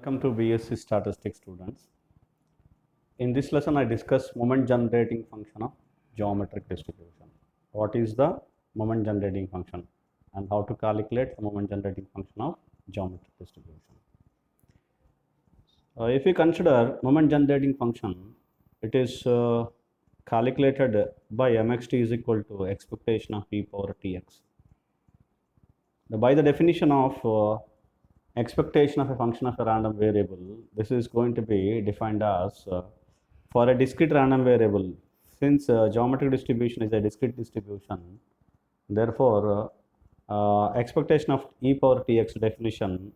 Welcome to BSc Statistics students. In this lesson, I discuss moment generating function of geometric distribution. What is the moment generating function and how to calculate the moment generating function of geometric distribution. If we consider moment generating function, it is calculated by mxt is equal to expectation of e power tx. By the definition of expectation of a function of a random variable, this is going to be defined as for a discrete random variable. Since geometric distribution is a discrete distribution, therefore expectation of e power tx definition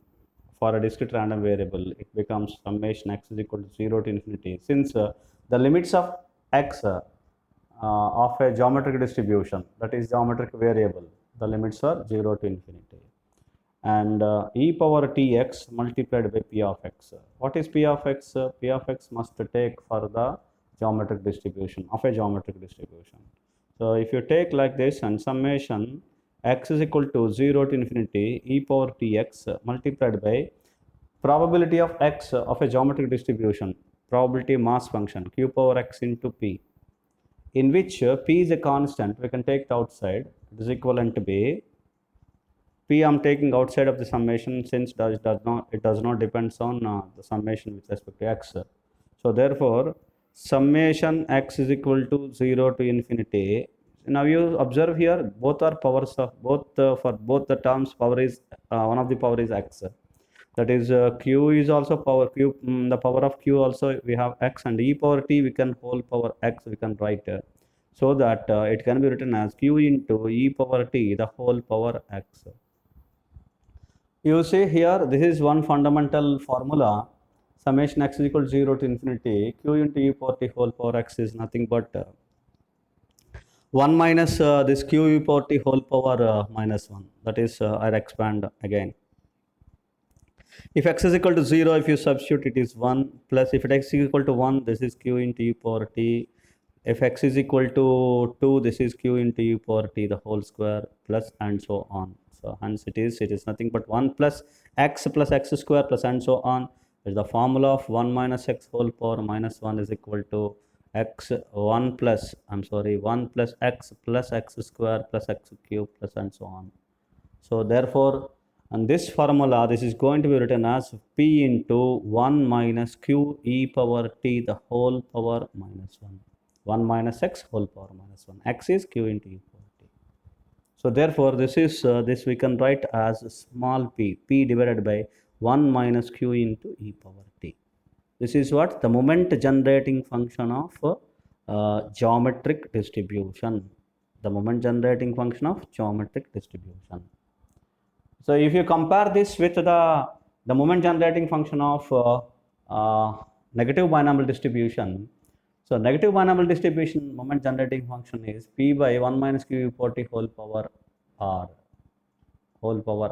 for a discrete random variable, it becomes summation x is equal to 0 to infinity. Since the limits of x of a geometric distribution, that is geometric variable, the limits are 0 to infinity, and e power tx multiplied by p of x. What is p of x? P of x must take for the geometric distribution of a geometric distribution. So if you take like this, and summation x is equal to 0 to infinity e power tx multiplied by probability of x of a geometric distribution, probability mass function q power x into p, in which p is a constant, we can take it outside, it is equivalent to b. P I am taking outside of the summation, since it does not depends on the summation with respect to x. So therefore summation x is equal to 0 to infinity. Now you observe here, both are powers of both for both the terms, power is one of the power is x, that is q is also power q, the power of q also we have x, and e power t we can whole power x we can write, so that it can be written as q into e power t the whole power x. You see here, this is one fundamental formula. Summation x is equal to 0 to infinity q into e power t whole power x is nothing but 1 minus this q e power t whole power minus 1. That is, I'll expand again. If x is equal to 0, if you substitute, it is 1, plus if x is equal to 1, this is q into e power t. If x is equal to 2, this is q into e power t the whole square, plus and so on. So hence it is nothing but 1 plus x square plus and so on. Is the formula of 1 minus x whole power minus 1 is equal to x 1 plus x plus x square plus x cube plus and so on. So therefore, and this formula, this is going to be written as p into 1 minus q e power t the whole power minus 1. 1 minus x whole power minus 1. X is q into e power t. So therefore, this is this we can write as small p divided by 1 minus q into e power t. This is what the moment generating function of geometric distribution. The moment generating function of geometric distribution. So if you compare this with the moment generating function of negative binomial distribution, so negative binomial distribution moment generating function is p by 1 minus q e power t whole power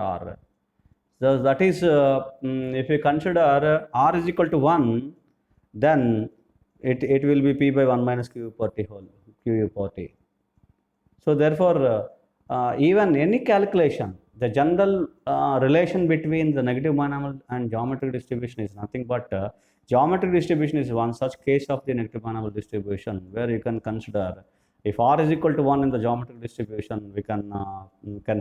r. So that is, if you consider r is equal to 1, then it will be p by 1 minus q e power t. So therefore, even any calculation, the general relation between the negative binomial and geometric distribution is nothing but geometric distribution is one such case of the negative binomial distribution, where you can consider if r is equal to 1 in the geometric distribution, we can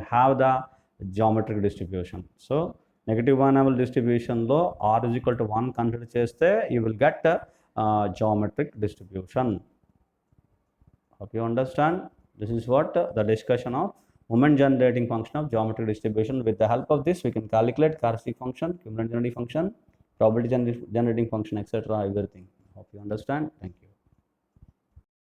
have the geometric distribution. So negative binomial distribution lo r is equal to 1 consider cheste, you will get geometric distribution. Hope you understand. This is what the discussion of moment generating function of geometric distribution. With the help of this, we can calculate characteristic function, cumulative generating function, probability generating function, etc. Everything. Hope you understand. Thank you.